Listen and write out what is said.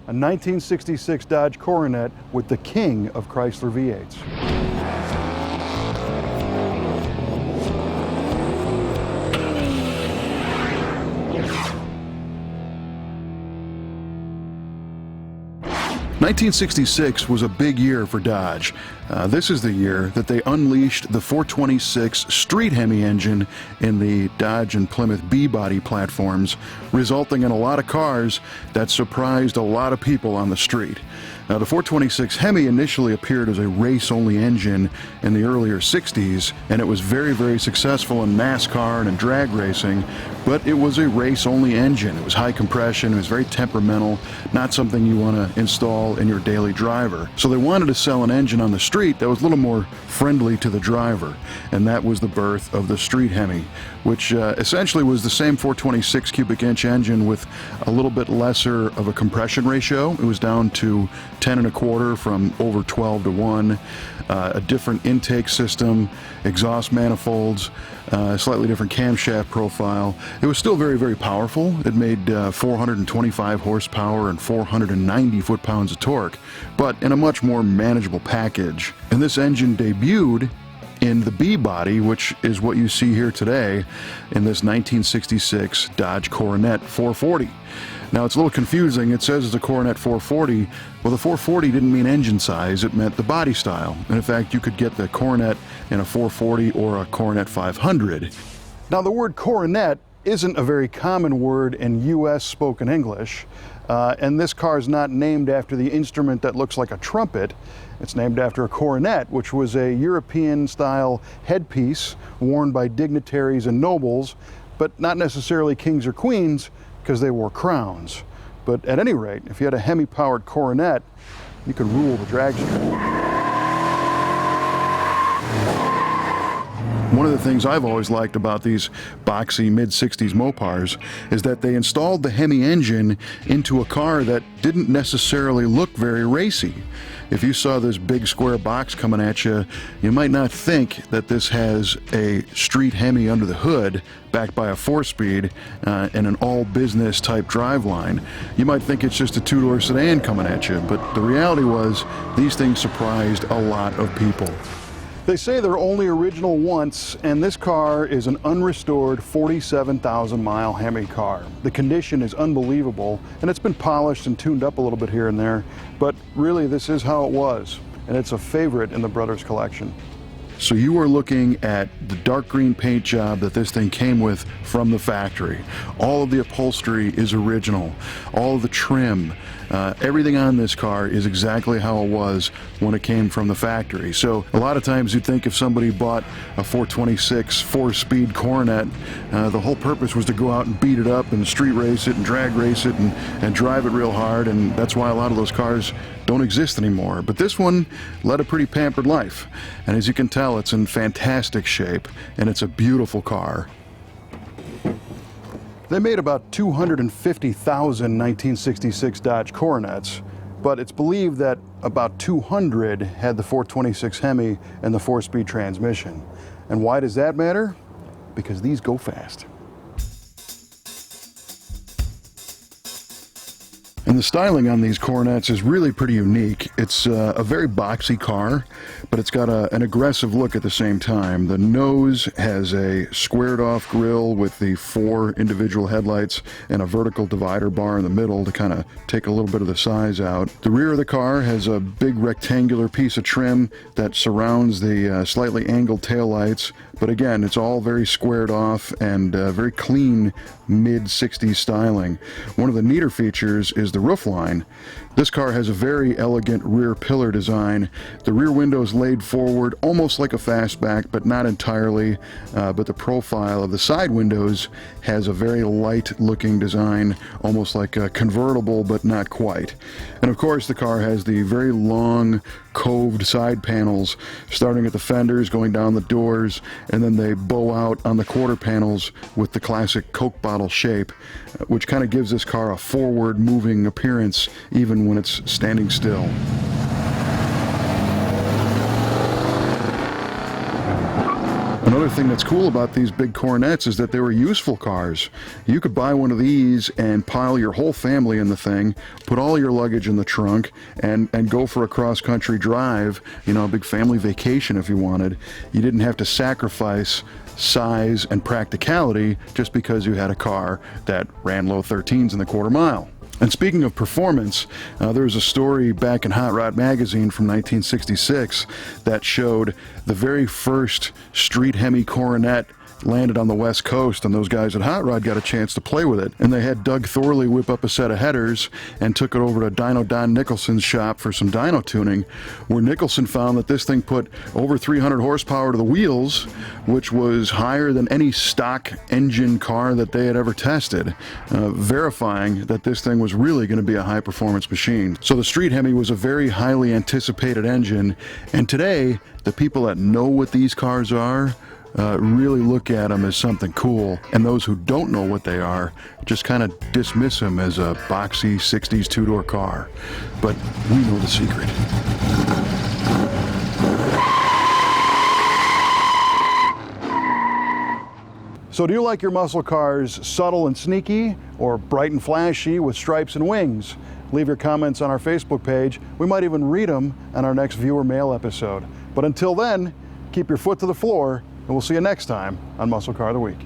a 1966 Dodge Coronet with the king of Chrysler V8s. 1966 was a big year for Dodge. This is the year that they unleashed the 426 Street Hemi engine in the Dodge and Plymouth B-body platforms, resulting in a lot of cars that surprised a lot of people on the street. Now, the 426 Hemi initially appeared as a race-only engine in the earlier 60s, and it was very, very successful in NASCAR and in drag racing, but it was a race-only engine. It was high compression, it was very temperamental, not something you want to install in your daily driver. So they wanted to sell an engine on the street that was a little more friendly to the driver, and that was the birth of the Street Hemi, which essentially was the same 426 cubic inch engine with a little bit lesser of a compression ratio. It was down to 10 1/4 from over 12 to 1, a different intake system, exhaust manifolds, slightly different camshaft profile. It was still very, very powerful. It made 425 horsepower and 490 foot-pounds of torque, but in a much more manageable package. And this engine debuted in the B-body, which is what you see here today in this 1966 Dodge Coronet 440. Now, it's a little confusing. It says it's a Coronet 440. Well, the 440 didn't mean engine size. It meant the body style. And in fact, you could get the Coronet in a 440 or a Coronet 500. Now, the word coronet isn't a very common word in U.S. spoken English. And this car is not named after the instrument that looks like a trumpet. It's named after a coronet, which was a European-style headpiece worn by dignitaries and nobles, but not necessarily kings or queens, because they wore crowns. But at any rate, if you had a Hemi-powered Coronet, you could rule the drag strip. One of the things I've always liked about these boxy mid-60s Mopars is that they installed the Hemi engine into a car that didn't necessarily look very racy. If you saw this big square box coming at you, you might not think that this has a street Hemi under the hood backed by a 4-speed and an all-business type driveline. You might think it's just a two-door sedan coming at you, but the reality was these things surprised a lot of people. They say they're only original once, and this car is an unrestored 47,000-mile Hemi car. The condition is unbelievable, and it's been polished and tuned up a little bit here and there, but really this is how it was, and it's a favorite in the brothers collection. So you are looking at the dark green paint job that this thing came with from the factory. All of the upholstery is original. All of the trim, everything on this car is exactly how it was when it came from the factory. So a lot of times you'd think if somebody bought a 426 4-speed Coronet, the whole purpose was to go out and beat it up and street race it and drag race it and drive it real hard, and that's why a lot of those cars don't exist anymore. But this one led a pretty pampered life, and as you can tell, it's in fantastic shape, and it's a beautiful car. They made about 250,000 1966 Dodge Coronets, but it's believed that about 200 had the 426 Hemi and the 4-speed transmission. And why does that matter? Because these go fast. And the styling on these Coronets is really pretty unique. It's a very boxy car, but it's got an aggressive look at the same time. The nose has a squared off grille with the 4 individual headlights and a vertical divider bar in the middle to kind of take a little bit of the size out. The rear of the car has a big rectangular piece of trim that surrounds the slightly angled taillights, but again, it's all very squared off and very clean mid-60s styling. One of the neater features is the roofline. This car has a very elegant rear pillar design. The rear window is laid forward almost like a fastback, but not entirely. But the profile of the side windows has a very light looking design, almost like a convertible, but not quite. And of course, the car has the very long coved side panels, starting at the fenders, going down the doors, and then they bow out on the quarter panels with the classic Coke bottle shape, which kind of gives this car a forward moving appearance even when it's standing still. Another Another thing that's cool about these big Coronets is that they were useful cars. You could buy one of these and pile your whole family in the thing, put all your luggage in the trunk, and go for a cross-country drive, you know, a big family vacation if you wanted. You didn't have to sacrifice size and practicality just because you had a car that ran low 13s in the quarter mile. And speaking of performance, there was a story back in Hot Rod magazine from 1966 that showed the very first street Hemi Coronet landed on the West Coast, and those guys at Hot Rod got a chance to play with it. And they had Doug Thorley whip up a set of headers and took it over to Dyno Don Nicholson's shop for some dyno tuning, where Nicholson found that this thing put over 300 horsepower to the wheels, which was higher than any stock engine car that they had ever tested, verifying that this thing was really going to be a high-performance machine. So the Street Hemi was a very highly anticipated engine, and today, the people that know what these cars are really look at them as something cool, and those who don't know what they are just kind of dismiss them as a boxy 60s two-door car. But we know the secret. So do you like your muscle cars subtle and sneaky, or bright and flashy with stripes and wings? Leave your comments on our Facebook page. We might even read them on our next viewer mail episode. But until then, keep your foot to the floor, and we'll see you next time on Muscle Car of the Week.